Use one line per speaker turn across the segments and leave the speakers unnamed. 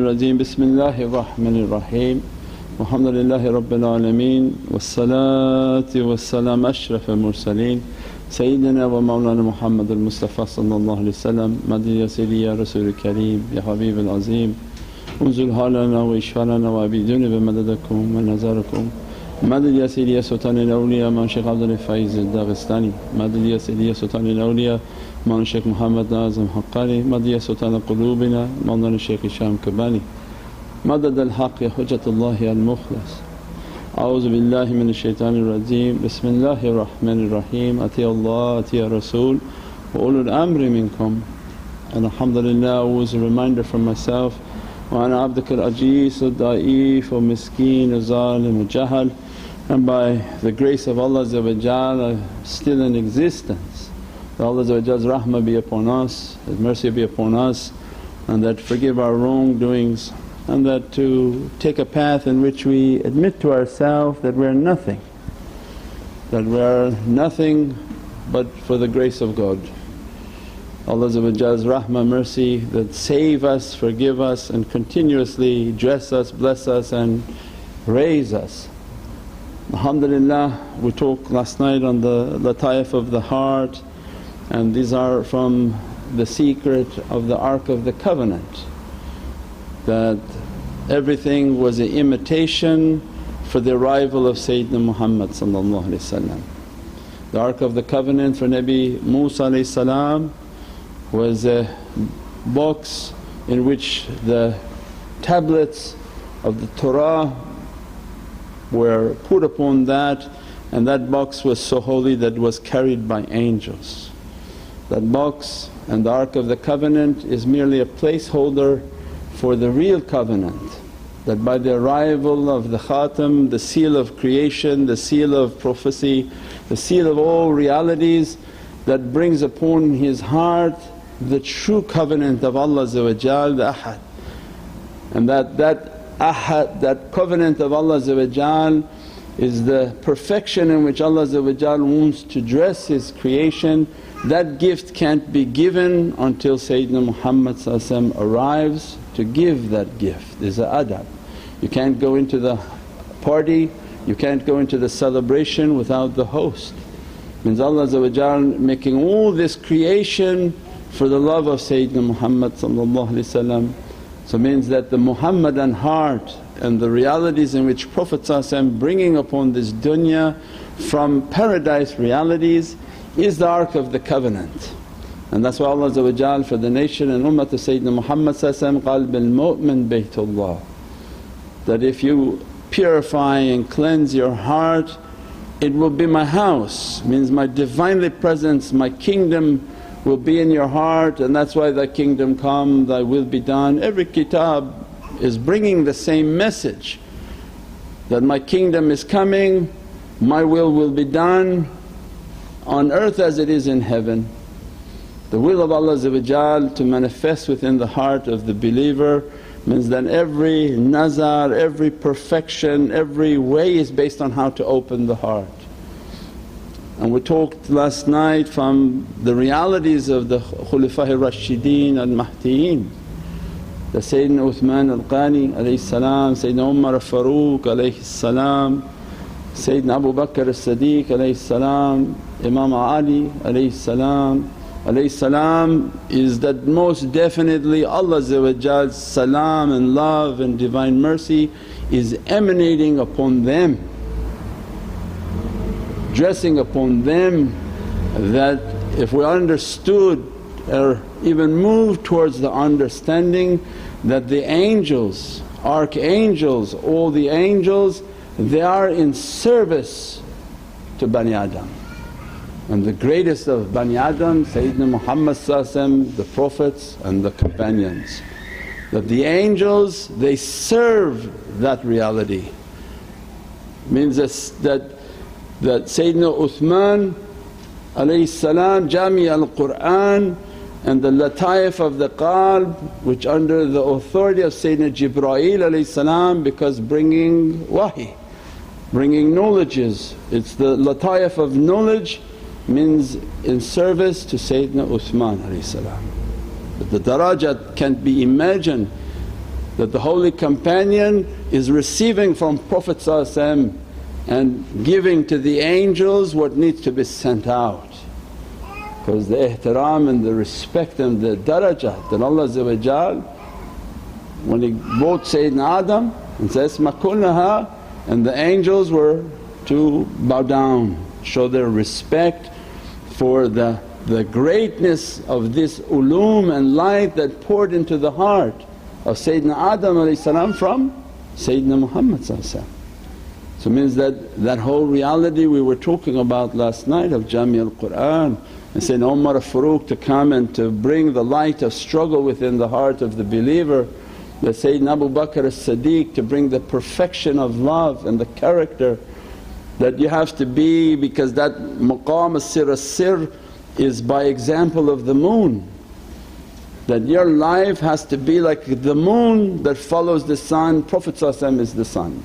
Rajeem. Bismillahir Rahmanir Rahim. Alhamdulillahi Rabbil Alameen. Wassalatu wassalam ashrafil mursaleen. Sayyidina wa Mawlana Muhammadul Mustafa sallallahu alayhi wa sallam. Madad ya Sayyidi ya Rasul Kareem ya Habib al Azim. Unzul halana wa ishfalana wa abiduna bi madadakum wa nazarakum. Madad ya Sayyidi ya Sultan al-Awliya Mawlana Shaykh Abdul Faiz al-Daghestani. Madad ya Sayyidi ya Sultan al-Awliya Mawlana Shaykh Muhammad Nazim Haqqani. Madad ya Sultan al-Qulubina Mawlana Shaykh Hisham Kabani. Madad al-Haq ya Hujjatullahi al-Mukhlas. A'udhu billahi minash shaitanir rajeem. Bismillahir Rahmanir Rahim. Ati Allah, ati ya Rasul wa ulul amri minkum. And alhamdulillah, always a reminder from myself, wa ana abdukal ajeez al-da'if wa miskeen al-zalim al-jahal, and by the grace of Allah still in existence. That Allah's rahmah be upon us, His mercy be upon us, and that forgive our wrongdoings, and that to take a path in which we admit to ourselves that we're nothing, but for the grace of God. Allah's rahmah, mercy that save us, forgive us and continuously dress us, bless us and raise us. Alhamdulillah, we talked last night on the lataif of the heart, and these are from the secret of the Ark of the Covenant, that everything was an imitation for the arrival of Sayyidina Muhammad. The Ark of the Covenant for Nabi Musa was a box in which the tablets of the Torah were put upon that, and that box was so holy that it was carried by angels. That box and the Ark of the Covenant is merely a placeholder for the real covenant, that by the arrival of the Khatam, the seal of creation, the seal of prophecy, the seal of all realities, that brings upon his heart the true covenant of Allah, the Ahad. And that Ahad, that covenant of Allah is the perfection in which Allah wants to dress His creation. That gift can't be given until Sayyidina Muhammad arrives to give that gift. There's a adab. You can't go into the party, you can't go into the celebration without the host. Means Allah making all this creation for the love of Sayyidina Muhammad. So means that the Muhammadan heart and the realities in which Prophet bringing upon this dunya from paradise realities is the Ark of the Covenant. And that's why Allah for the nation and ummah of Sayyidina Muhammad qalb al-mu'min baytullah, that if you purify and cleanse your heart, it will be my house, means my Divinely Presence, my kingdom will be in your heart. And that's why Thy kingdom come, Thy will be done. Every kitab is bringing the same message, that my kingdom is coming, my will be done on earth as it is in heaven. The will of Allah to manifest within the heart of the believer means that every nazar, every perfection, every way is based on how to open the heart. And we talked last night from the realities of the Khulafah Rashideen al-Mahdiyeen, the Sayyidina Uthman al-Ghani Sayyidina Umar al-Faruq Sayyidina Abu Bakr al-Siddiq Imam Ali is that most definitely Allah's salam and love and Divine mercy is emanating upon them, dressing upon them, that if we understood or even moved towards the understanding that the angels, archangels, all the angels, they are in service to Bani Adam. And the greatest of Bani Adam, Sayyidina Muhammad the Prophets and the companions, that the angels they serve that reality. Means that Sayyidina Uthman Jami al-Qur'an and the lataif of the qalb, which under the authority of Sayyidina Jibreel because bringing wahi, bringing knowledges, it's the lataif of knowledge, means in service to Sayyidina Uthman. But the darajat can't be imagined that the holy companion is receiving from Prophet and giving to the angels what needs to be sent out. Because the ihtiram and the respect and the darajat that Allah when He brought Sayyidina Adam and says, Isma kullaha, and the angels were to bow down, show their respect for the greatness of this ulum and light that poured into the heart of Sayyidina Adam from Sayyidina Muhammad. So it means that whole reality we were talking about last night of Jami al-Qur'an and Sayyidina Umar al-Faruq to come and to bring the light of struggle within the heart of the believer, that Sayyidina Abu Bakr as-Siddiq to bring the perfection of love and the character that you have to be, because that maqam as-sir is by example of the moon. That your life has to be like the moon that follows the sun. Prophet is the sun.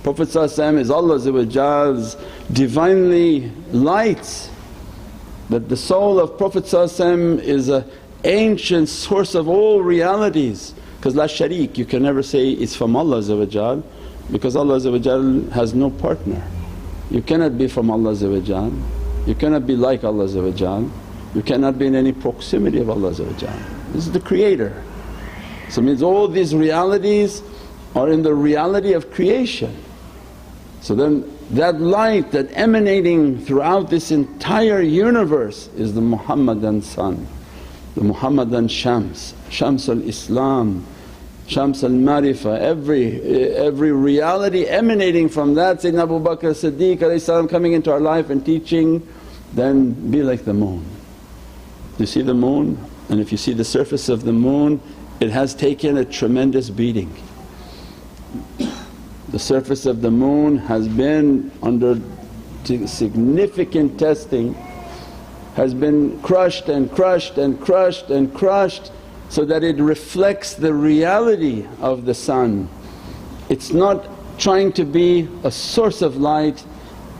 Prophet is Allah's Divinely lights. That the soul of Prophet is an ancient source of all realities, because la shareek, you can never say it's from Allah because Allah has no partner. You cannot be from Allah, you cannot be like Allah, you cannot be in any proximity of Allah. This is the Creator. So it means all these realities are in the reality of creation. So then that light that emanating throughout this entire universe is the Muhammadan sun, the Muhammadan Shams, Shams al-Islam, Shams al-Marifa, every reality emanating from that. Sayyidina Abu Bakr as-Siddiq coming into our life and teaching, then be like the moon. You see the moon, and if you see the surface of the moon, it has taken a tremendous beating. The surface of the moon has been under significant testing, has been crushed and crushed and crushed and crushed, so that it reflects the reality of the sun. It's not trying to be a source of light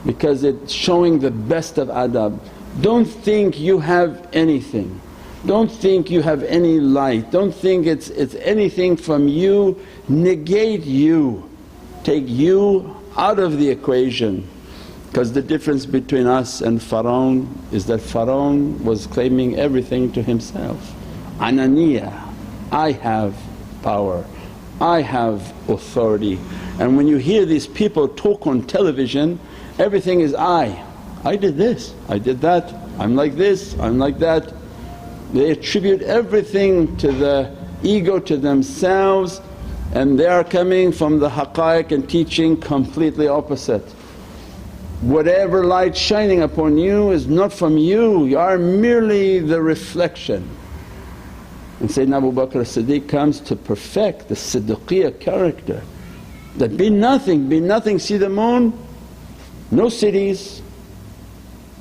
because it's showing the best of adab. Don't think you have anything, don't think you have any light, don't think it's anything from you. Negate you, take you out of the equation. Because the difference between us and Pharaoh is that Pharaoh was claiming everything to himself. Ananiya, I have power, I have authority. And when you hear these people talk on television, everything is I did this, I did that, I'm like this, I'm like that. They attribute everything to the ego, to themselves, and they are coming from the haqqaiq and teaching completely opposite. Whatever light shining upon you is not from you, you are merely the reflection. And Sayyidina Abu Bakr as-Siddiq comes to perfect the Siddiqiyya character, that be nothing, be nothing. See the moon? No cities,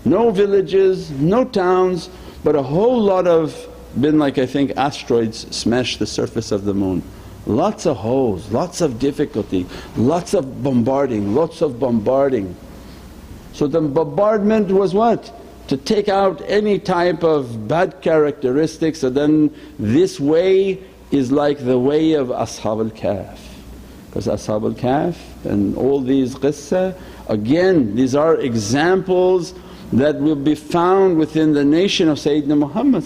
no villages, no towns, but a whole lot of been like I think asteroids smash the surface of the moon. Lots of holes, lots of difficulty, lots of bombarding, lots of bombarding. So the bombardment was what? To take out any type of bad characteristics. So then this way is like the way of Ashab al-Kahf, because Ashab al-Kahf and all these qissa, again these are examples that will be found within the nation of Sayyidina Muhammad.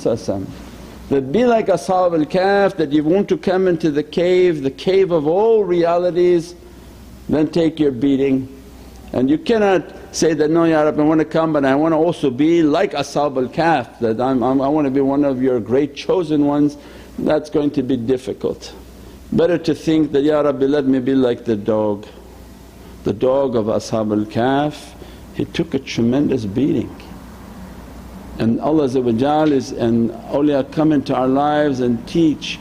That be like Ashab al-Kahf, that you want to come into the cave of all realities, then take your beating. And you cannot say that, no Ya Rabbi, I want to come but I want to also be like Ashab al-Kahf, that I want to be one of your great chosen ones. That's going to be difficult. Better to think that, Ya Rabbi, let me be like the dog. The dog of Ashab al-Kahf, he took a tremendous beating. And Allah and awliya come into our lives and teach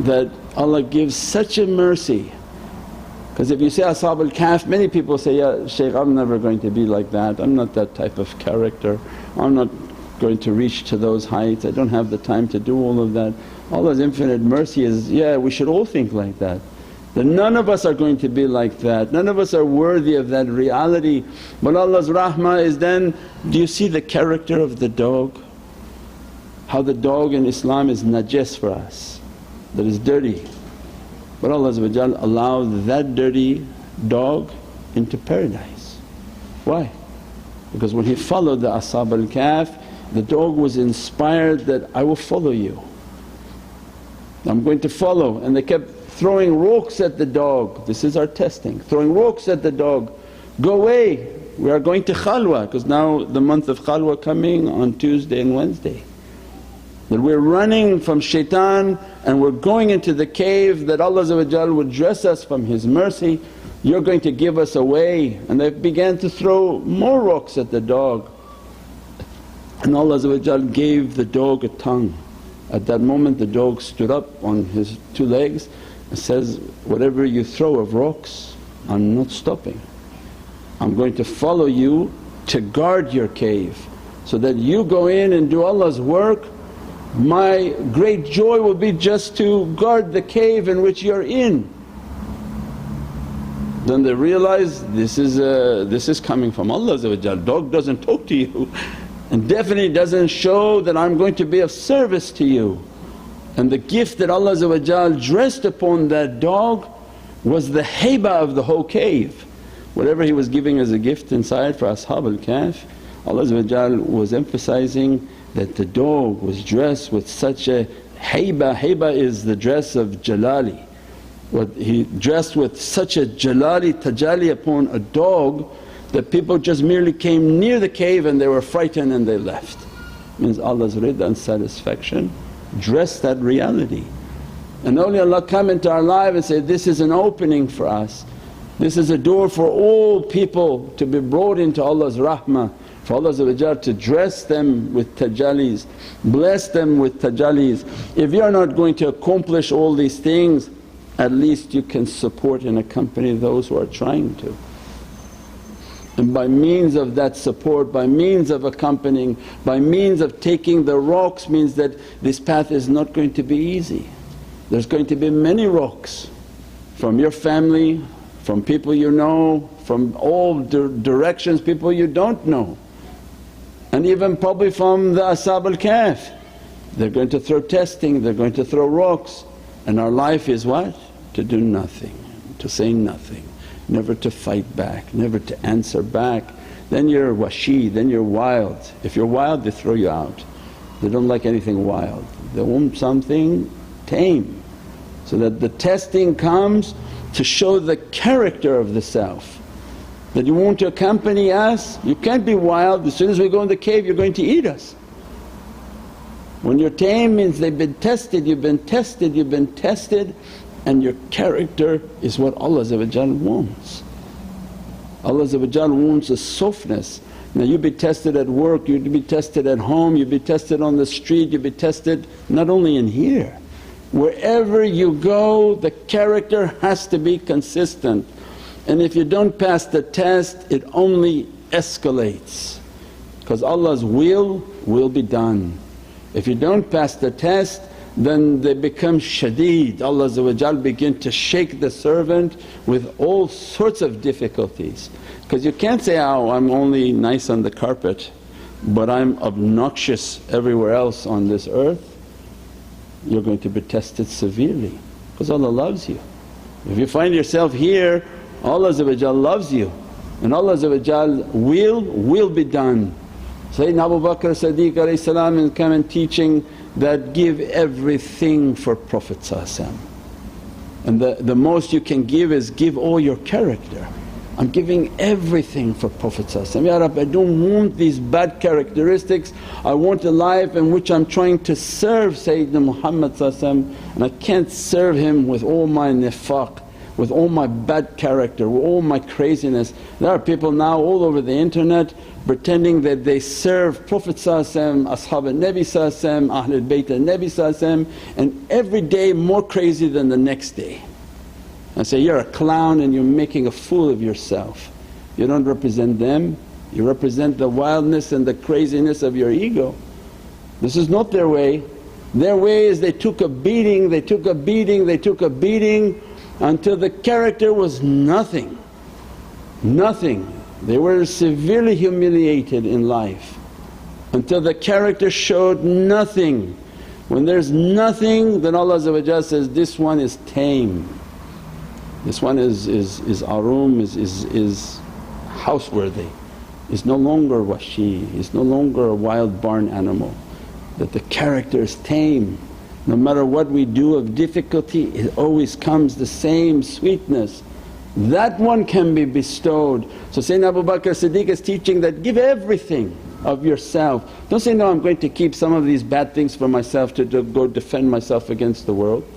that Allah gives such a mercy. Because if you say Ashab al-Kahf, many people say, Ya Shaykh, I'm never going to be like that, I'm not that type of character, I'm not going to reach to those heights, I don't have the time to do all of that. Allah's infinite mercy is, yeah, we should all think like that. That none of us are going to be like that, none of us are worthy of that reality. But Allah's rahmah is then, do you see the character of the dog? How the dog in Islam is najas for us, that is dirty. But Allah allowed that dirty dog into paradise. Why? Because when he followed the Ashab al-Kahf, the dog was inspired that, I will follow you, I'm going to follow. And they kept throwing rocks at the dog. This is our testing, throwing rocks at the dog. Go away, we are going to khalwa, because now the month of khalwa coming on Tuesday and Wednesday. That we're running from shaitan and we're going into the cave that Allah would dress us from His mercy. You're going to give us away. And they began to throw more rocks at the dog. And Allah gave the dog a tongue. At that moment the dog stood up on his two legs and says, whatever you throw of rocks, I'm not stopping. I'm going to follow you to guard your cave so that you go in and do Allah's work. My great joy will be just to guard the cave in which you're in. Then they realize this is coming from Allah. Dog doesn't talk to you and definitely doesn't show that I'm going to be of service to you. And the gift that Allah dressed upon that dog was the haiba of the whole cave. Whatever He was giving as a gift inside for Ashab al-Kahf, Allah was emphasizing that the dog was dressed with such a haiba. Haiba is the dress of jalali. What He dressed with such a jalali tajalli upon a dog that people just merely came near the cave and they were frightened and they left. Means Allah's ridha and satisfaction dressed that reality. And awliyaullah come into our life and say, this is an opening for us, this is a door for all people to be brought into Allah's rahmah, for Allah to dress them with tajallis, bless them with tajallis. If you're not going to accomplish all these things, at least you can support and accompany those who are trying to. And by means of that support, by means of accompanying, by means of taking the rocks, means that this path is not going to be easy. There's going to be many rocks from your family, from people you know, from all directions, people you don't know, and even probably from the Ashab al-Kahf. They're going to throw testing, they're going to throw rocks, and our life is what? To do nothing, to say nothing, never to fight back, never to answer back. Then you're washi, then you're wild. If you're wild they throw you out. They don't like anything wild, they want something tame. So that the testing comes to show the character of the self. That you want to accompany us, you can't be wild, as soon as we go in the cave you're going to eat us. When you're tame means they've been tested, you've been tested, you've been tested, and your character is what Allah wants. Allah wants a softness. Now you be tested at work, you'd be tested at home, you'd be tested on the street, you'd be tested not only in here. Wherever you go the character has to be consistent, and if you don't pass the test it only escalates, because Allah's will be done. If you don't pass the test then they become shadeed. Allah begin to shake the servant with all sorts of difficulties. Because you can't say, oh I'm only nice on the carpet but I'm obnoxious everywhere else on this earth. You're going to be tested severely because Allah loves you. If you find yourself here, Allah loves you and Allah will be done. Sayyidina Abu Bakr Siddiq is coming teaching that give everything for Prophet. And the most you can give is give all your character. I'm giving everything for Prophet. Ya Rabbi, I don't want these bad characteristics, I want a life in which I'm trying to serve Sayyidina Muhammad and I can't serve him with all my nifaq, with all my bad character, with all my craziness. There are people now all over the internet pretending that they serve Prophet Ashab al-Nabi Ahlul Bayt al-Nabi, and every day more crazy than the next day. I say, you're a clown and you're making a fool of yourself. You don't represent them, you represent the wildness and the craziness of your ego. This is not their way. Their way is they took a beating, they took a beating, they took a beating until the character was nothing, nothing. They were severely humiliated in life until the character showed nothing. When there's nothing then Allah says, this one is tame. This one is arum, is houseworthy, is no longer washi, is no longer a wild barn animal. That the character is tame. No matter what we do of difficulty, it always comes the same sweetness. That one can be bestowed. So Sayyidina Abu Bakr Siddiq is teaching that give everything of yourself. Don't say, no, I'm going to keep some of these bad things for myself to go defend myself against the world.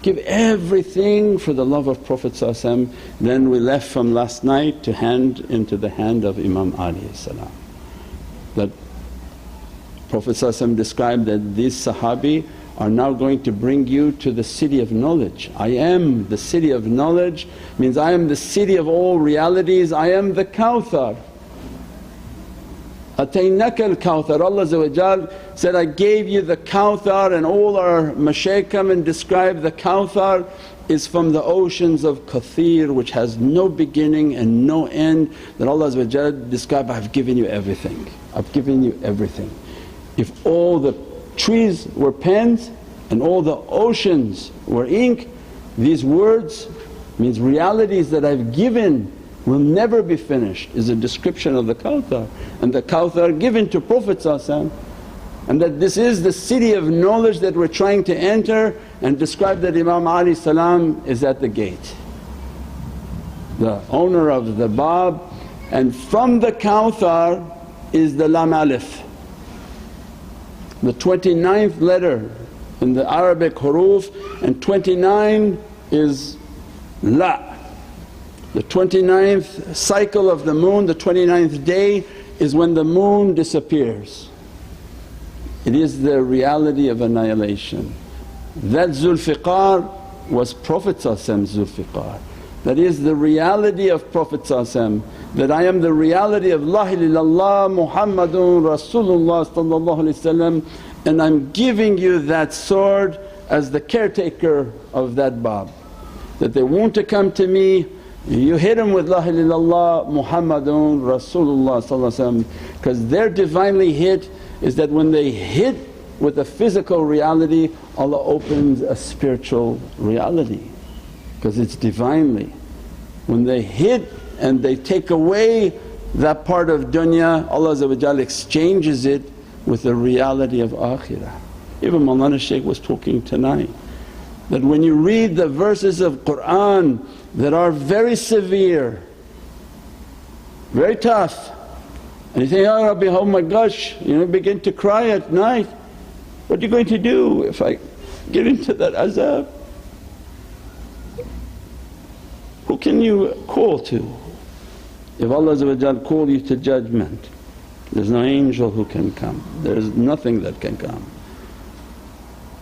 Give everything for the love of Prophet. Then we left from last night to hand into the hand of Imam Ali salam. That Prophet described that these Sahabi are now going to bring you to the city of knowledge. I am the city of knowledge means I am the city of all realities, I am the Kawthar. Ataynaka al-Kawthar, Allah said, I gave you the Kawthar, and all our mashaykh come and describe the Kawthar is from the oceans of Kathir which has no beginning and no end. That Allah described, I've given you everything, I've given you everything. If all the trees were pens and all the oceans were ink, these words means realities that I've given will never be finished, is a description of the Kawthar. And the Kawthar given to Prophet, and that this is the city of knowledge that we're trying to enter, and describe that Imam Ali salam is at the gate, the owner of the Bab. And from the Kawthar is the Lam Alif, the 29th letter in the Arabic huruf, and 29 is La. The 29th cycle of the moon, the 29th day is when the moon disappears. It is the reality of annihilation. That Zulfiqar was Prophet Zulfiqar. That is the reality of Prophet, that I am the reality of La ilaha illallah Muhammadun Rasulullah, and I'm giving you that sword as the caretaker of that Bab. That they want to come to me, you hit them with La ilaha illallah Muhammadun Rasulullah, because their Divinely hit is that when they hit with a physical reality, Allah opens a spiritual reality because it's Divinely. When they hit and they take away that part of dunya, Allah exchanges it with the reality of akhirah. Even Mawlana Shaykh was talking tonight that when you read the verses of Qur'an that are very severe, very tough, and you think, Ya Rabbi, oh my gosh, begin to cry at night. What are you going to do if I get into that azab? Who can you call to? If Allah call you to judgment, there's no angel who can come, there's nothing that can come.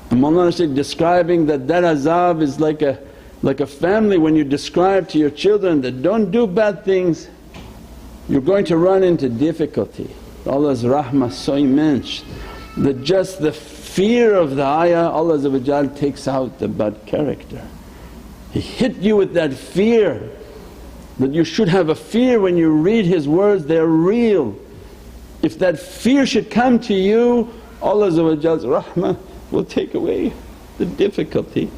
And Mawlana Shaykh describing that azab is like a family. When you describe to your children that don't do bad things, you're going to run into difficulty. Allah's rahmah so immense that just the fear of the ayah, Allah takes out the bad character. He hit you with that fear, that you should have a fear when you read His words, they're real. If that fear should come to you, Allah's rahmah will take away the difficulty.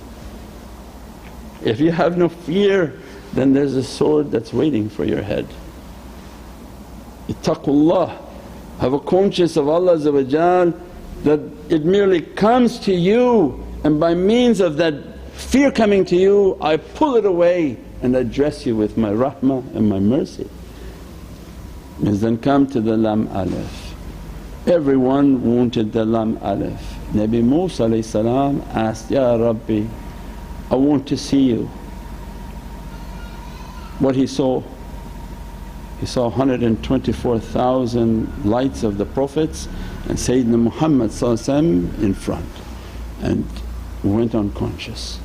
If you have no fear, then there's a sword that's waiting for your head. Ittaqullah, have a conscience of Allah that it merely comes to you, and by means of that fear coming to you, I pull it away and address you with my rahmah and my mercy. Is then come to the Lam Alif. Everyone wanted the Lam Alif. Nabi Musa asked, Ya Rabbi, I want to see you. What he saw? He saw 124,000 lights of the Prophets and Sayyidina Muhammad in front, and went unconscious.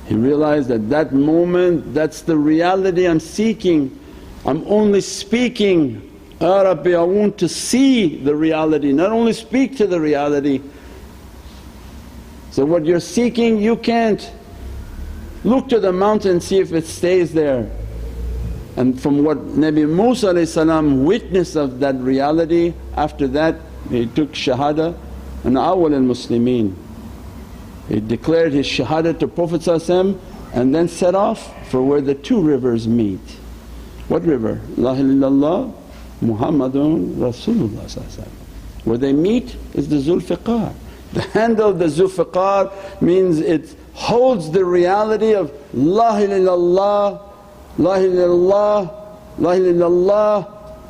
He realized at that moment, that's the reality I'm seeking. I'm only speaking, Ya Rabbi, I want to see the reality, not only speak to the reality. So what you're seeking you can't. Look to the mountain, see if it stays there. And from what Nabi Musa witnessed of that reality, after that he took shahada, and awwal al-Muslimeen. He declared his shahada to Prophet and then set off for where the two rivers meet. What river? La ilaha illallah Muhammadun Rasulullah. Where they meet is the Zulfiqar. The handle of the Zulfiqar means it holds the reality of La ilaha illallah, La ilaha illallah, La ilaha illallah,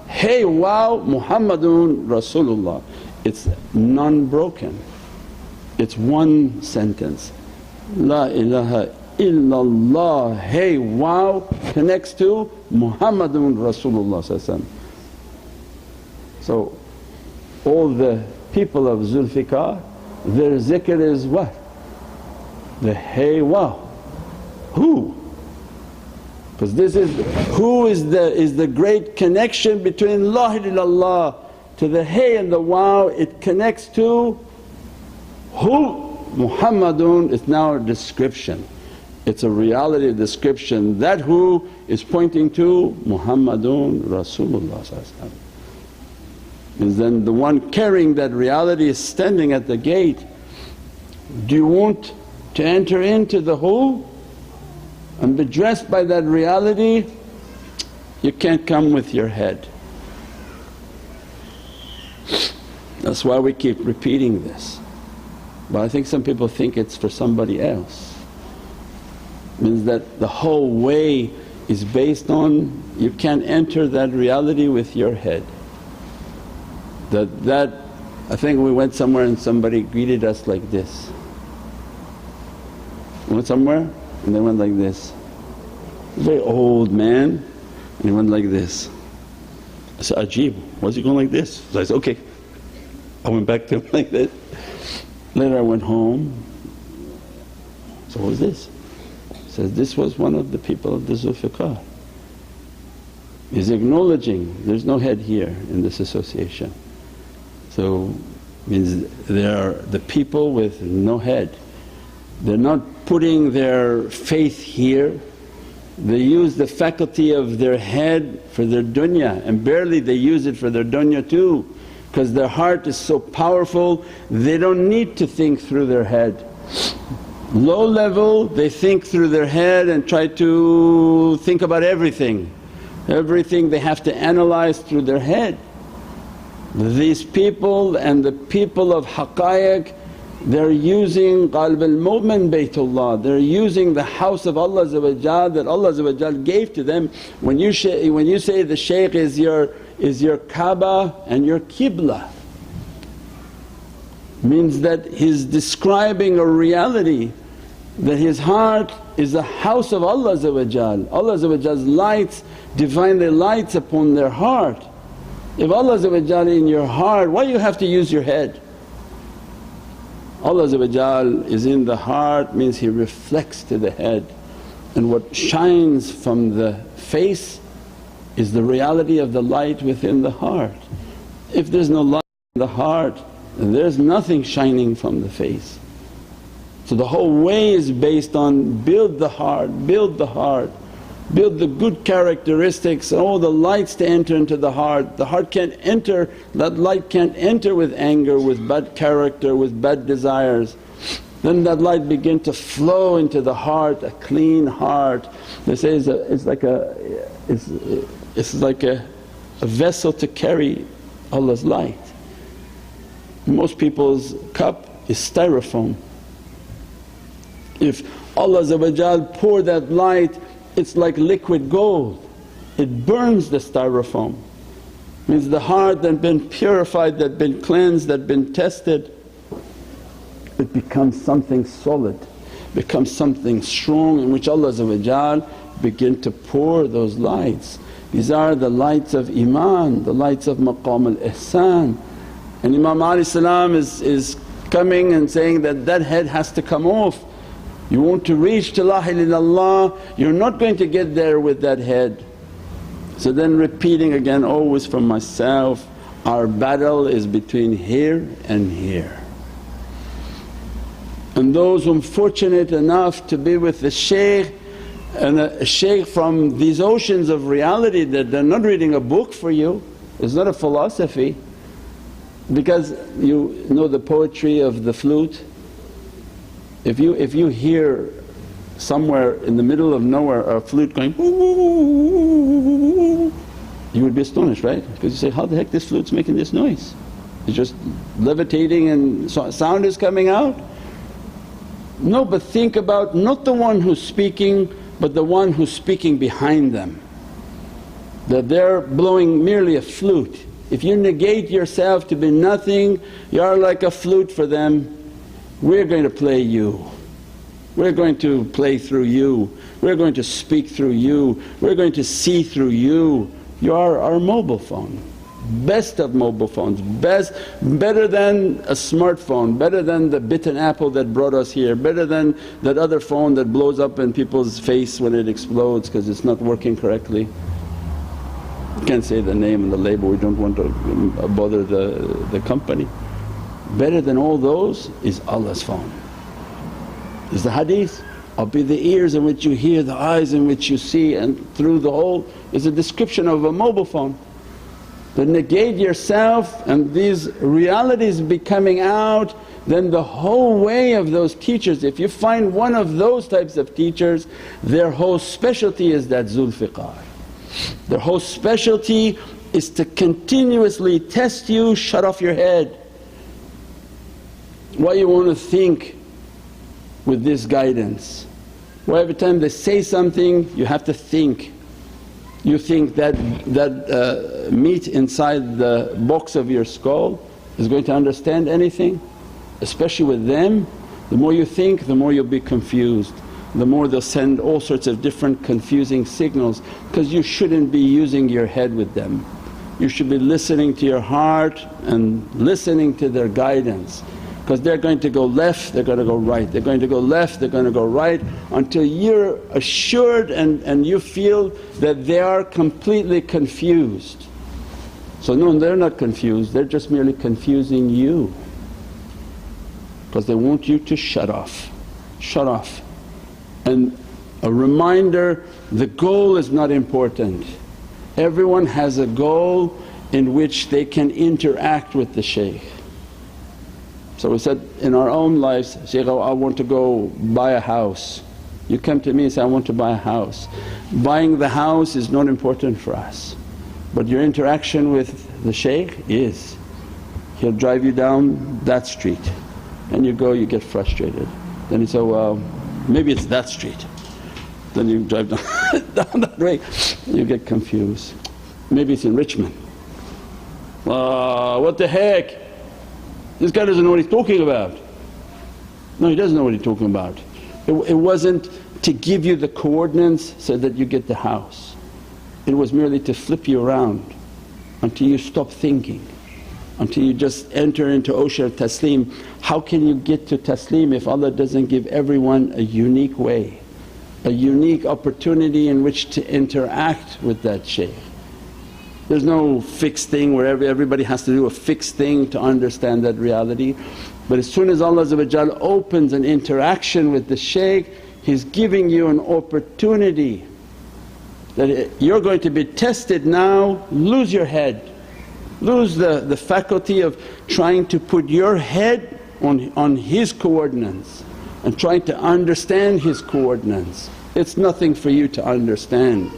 hey wow Muhammadun Rasulullah. It's non-broken, it's one sentence. La ilaha illallah, hey wow connects to Muhammadun Rasulullah. So all the people of Zulfiqar, their zikr is what? The hey wow. Who? Because this is who is the great connection between La ilaha illallah to the hey and the wow. It connects to who? Muhammadun is now a description. It's a reality description. That who is pointing to Muhammadun Rasulullah. And then the one carrying that reality is standing at the gate. Do you want to enter into the who and be dressed by that reality? You can't come with your head. That's why we keep repeating this. But I think some people think it's for somebody else. Means that the whole way is based on you can't enter that reality with your head. That I think we went somewhere and somebody greeted us like this. We went somewhere and they went like this. A very old man and he went like this. I said, Ajib, why's he going like this? So I said, okay. I went back to him like that. Later I went home. So what was this? He says, this was one of the people of the Zulfiqar. He's acknowledging there's no head here in this association. So means they are the people with no head. They're not putting their faith here, they use the faculty of their head for their dunya, and barely they use it for their dunya too, because their heart is so powerful they don't need to think through their head. Low level they think through their head and try to think about everything they have to analyze through their head. These people and the people of haqqaiq, they're using qalb al-mu'min Baytullah, they're using the house of Allah that Allah gave to them. When you say the shaykh is your Kaaba and your Qibla, means that he's describing a reality that his heart is the house of Allah. Allah's lights Divinely lights upon their heart. If Allah's in your heart, why you have to use your head? Allah is in the heart means He reflects to the head, and what shines from the face is the reality of the light within the heart. If there's no light in the heart, there's nothing shining from the face. So the whole way is based on build the heart, build the heart, build the good characteristics, all the lights to enter into the heart. The heart can't enter, that light can't enter with anger, with bad character, with bad desires. Then that light begin to flow into the heart, a clean heart. They say it's like a vessel to carry Allah's light. Most people's cup is styrofoam. If Allah pour that light, it's like liquid gold, it burns the styrofoam. Means the heart that been purified, that been cleansed, that been tested, it becomes something solid, becomes something strong in which Allah begin to pour those lights. These are the lights of Iman, the lights of Maqam al-Ihsan. And Imam is coming and saying that head has to come off. You want to reach to La ilaha illallah, you're not going to get there with that head. So then repeating again, always for myself, our battle is between here and here. And those whom fortunate enough to be with the shaykh, and a shaykh from these oceans of reality, that they're not reading a book for you, it's not a philosophy. Because you know the poetry of the flute, if you hear somewhere in the middle of nowhere a flute going ooh, you would be astonished, right? Because you say, how the heck this flute's making this noise? It's just levitating and sound is coming out. No, but think about not the one who's speaking but the one who's speaking behind them, that they're blowing merely a flute. If you negate yourself to be nothing, you are like a flute for them. We're going to play you, we're going to play through you, we're going to speak through you, we're going to see through you. You are our mobile phone, best of mobile phones, better than a smartphone, better than the bitten apple that brought us here, better than that other phone that blows up in people's face when it explodes because it's not working correctly. Can't say the name and the label, we don't want to bother the company. Better than all those is Allah's phone. Is the hadith, I'll be the ears in which you hear, the eyes in which you see, and through the whole is a description of a mobile phone. To negate yourself and these realities be coming out, then the whole way of those teachers, if you find one of those types of teachers, their whole specialty is that Zulfiqar. Their whole specialty is to continuously test you, shut off your head. Why you want to think with this guidance? Why every time they say something you have to think? You think that meat inside the box of your skull is going to understand anything? Especially with them, the more you think the more you'll be confused, the more they'll send all sorts of different confusing signals, because you shouldn't be using your head with them. You should be listening to your heart and listening to their guidance, because they're going to go left, they're going to go right, they're going to go left, they're going to go right, until you're assured and you feel that they are completely confused. So no, they're not confused, they're just merely confusing you, because they want you to shut off, shut off. And a reminder, the goal is not important. Everyone has a goal in which they can interact with the shaykh. So we said in our own lives, Shaykh, I want to go buy a house. You come to me and say, I want to buy a house. Buying the house is not important for us, but your interaction with the shaykh is. He'll drive you down that street and you go, you get frustrated. Then you say, well maybe it's that street. Then you drive down that way, you get confused. Maybe it's in Richmond. What the heck? This guy doesn't know what he's talking about. No, he doesn't know what he's talking about. It wasn't to give you the coordinates so that you get the house. It was merely to flip you around until you stop thinking, until you just enter into ocean of taslim. How can you get to taslim if Allah doesn't give everyone a unique way, a unique opportunity in which to interact with that shaykh? There's no fixed thing where everybody has to do a fixed thing to understand that reality. But as soon as Allah opens an interaction with the shaykh, He's giving you an opportunity that you're going to be tested now. Lose your head, lose the faculty of trying to put your head on His coordinates and trying to understand His coordinates. It's nothing for you to understand,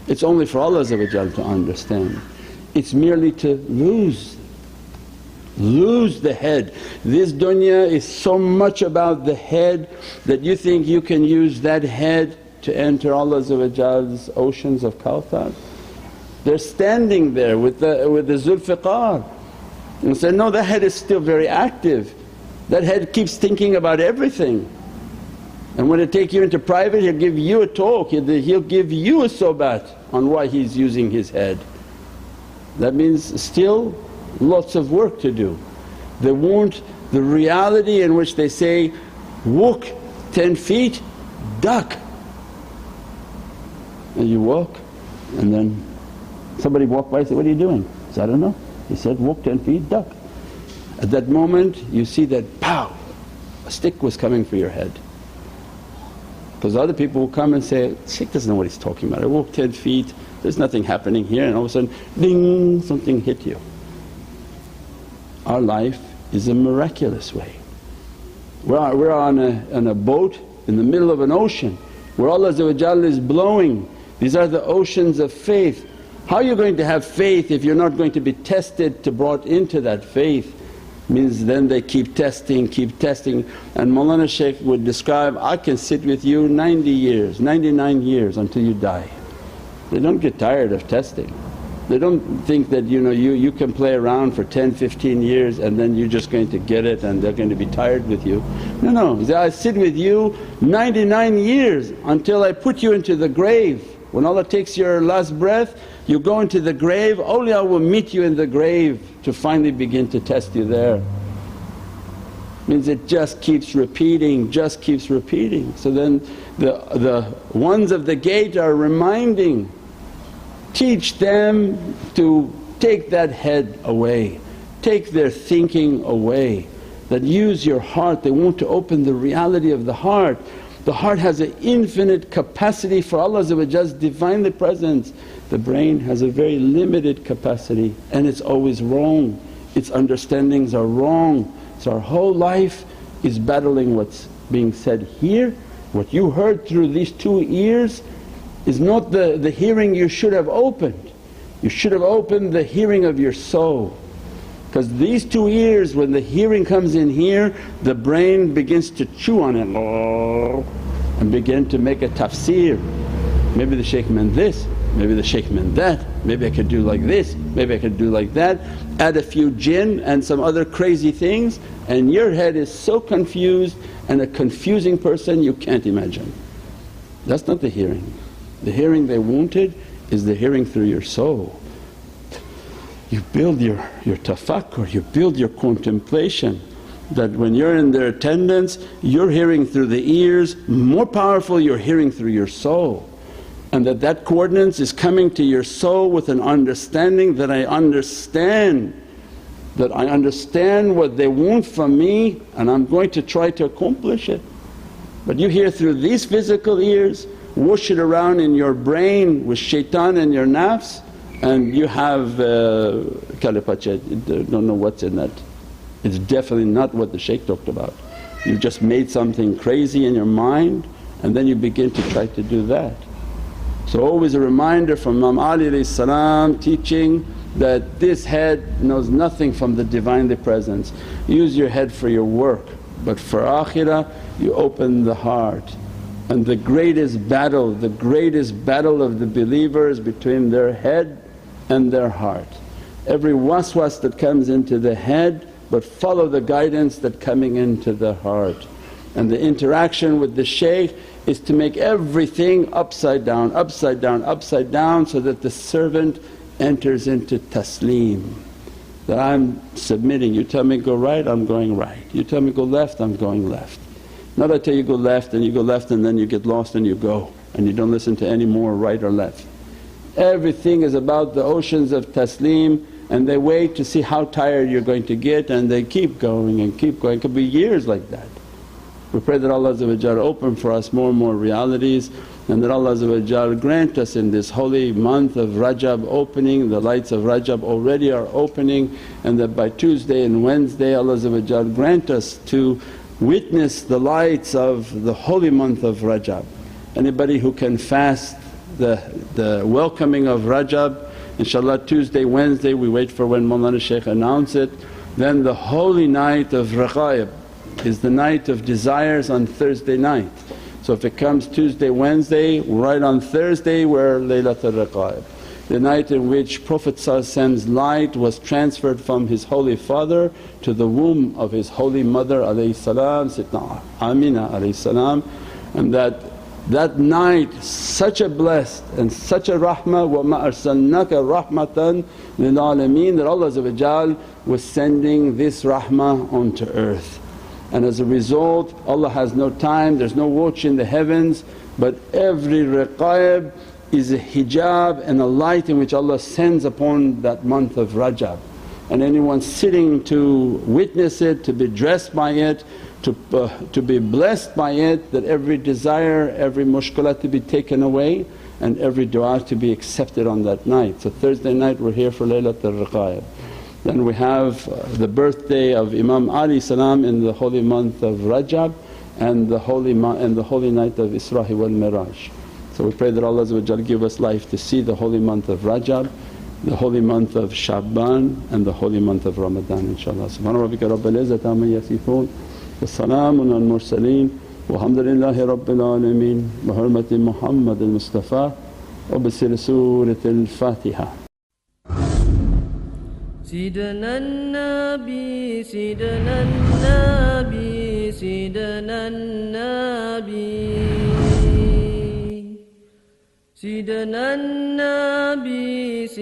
it's only for Allah to understand. It's merely to lose the head. This dunya is so much about the head that you think you can use that head to enter Allah's oceans of Kawthar. They're standing there with the Zulfiqar and say, no, that head is still very active, that head keeps thinking about everything. And when they take you into private, he'll give you a talk, he'll give you a sohbat on why he's using his head. That means still lots of work to do. They want the reality in which they say, walk 10 feet, duck. And you walk, and then somebody walked by and said, what are you doing? I said, I don't know. He said, walk 10 feet, duck. At that moment you see that pow, a stick was coming for your head. Because other people will come and say, Shaykh doesn't know what he's talking about, I walked 10 feet, there's nothing happening here, and all of a sudden ding, something hit you. Our life is a miraculous way. We're on a boat in the middle of an ocean, where Allah is blowing. These are the oceans of faith. How are you going to have faith if you're not going to be tested to brought into that faith? Means then they keep testing. And Mawlana Shaykh would describe, I can sit with you 90 years, 99 years until you die. They don't get tired of testing. They don't think that you can play around for 10, 15 years and then you're just going to get it and they're going to be tired with you. No, I sit with you 99 years until I put you into the grave. When Allah takes your last breath, you go into the grave, awliya will meet you in the grave to finally begin to test you there. Means it just keeps repeating. So then the ones of the gate are reminding, teach them to take that head away, take their thinking away, that use your heart. They want to open the reality of the heart. The heart has an infinite capacity for Allah's Divinely Presence. The brain has a very limited capacity and it's always wrong, its understandings are wrong. So our whole life is battling what's being said here. What you heard through these 2 ears is not the hearing you should have opened. You should have opened the hearing of your soul. Because these 2 ears, when the hearing comes in here, the brain begins to chew on it and begin to make a tafsir. Maybe the shaykh meant this, maybe the shaykh meant that, maybe I could do like this, maybe I could do like that. Add a few jinn and some other crazy things and your head is so confused, and a confusing person you can't imagine. That's not the hearing. The hearing they wanted is the hearing through your soul. You build your tafakkur, you build your contemplation, that when you're in their attendance you're hearing through the ears, more powerful you're hearing through your soul. And that coordinates is coming to your soul with an understanding that I understand what they want from me and I'm going to try to accomplish it. But you hear through these physical ears, whoosh it around in your brain with shaitan and your nafs, and you have kalipache, don't know what's in that. It's definitely not what the shaykh talked about. You've just made something crazy in your mind and then you begin to try to do that. So always a reminder from Imam Ali teaching that this head knows nothing from the Divinely Presence. Use your head for your work, but for akhirah you open the heart. And the greatest battle of the believers between their head and their heart. Every waswas that comes into the head, but follow the guidance that coming into the heart. And the interaction with the shaykh is to make everything upside down so that the servant enters into taslim. That I'm submitting, you tell me go right, I'm going right, you tell me go left, I'm going left. Not I tell you go left and you go left and then you get lost and you go and you don't listen to any more right or left. Everything is about the oceans of taslim, and they wait to see how tired you're going to get and they keep going and keep going. It could be years like that. We pray that Allah open for us more and more realities, and that Allah grant us in this holy month of Rajab opening, the lights of Rajab already are opening, and that by Tuesday and Wednesday Allah grant us to witness the lights of the holy month of Rajab. Anybody who can fast the welcoming of Rajab, inshaAllah Tuesday, Wednesday we wait for when Mawlana Shaykh announce it. Then the holy night of Raqaib is the night of desires on Thursday night. So if it comes Tuesday, Wednesday, right on Thursday we're Laylatul Raqaib, the night in which Prophet's light was transferred from his holy father to the womb of his holy mother Sayyidina Amina, and that night such a blessed and such a rahmah, wa ma arsalnaka rahmatan lil alameen, that Allah was sending this rahmah onto earth. And as a result Allah has no time, there's no watch in the heavens, but every Raqaib is a hijab and a light in which Allah sends upon that month of Rajab. And anyone sitting to witness it, to be dressed by it, to be blessed by it, that every desire, every mushkilah to be taken away and every du'a to be accepted on that night. So Thursday night we're here for Laylatul Raqaib. Then we have the birthday of Imam Ali in the holy month of Rajab, and the holy night of Isra wal Miraj. So we pray that Allah give us life to see the holy month of Rajab, the holy month of Sha'ban and the holy month of Ramadan, inshaAllah. Subhana rabbika rabbil izzati amma yasifoon wa salaamun al mursaleen walhamdulillahi rabbil alameen bi hurmati Muhammad al Mustafa wa bi sirri Surat al-Fatiha.
سيدنا النبي سيدنا النبي سيدنا النبي سيدنا النبي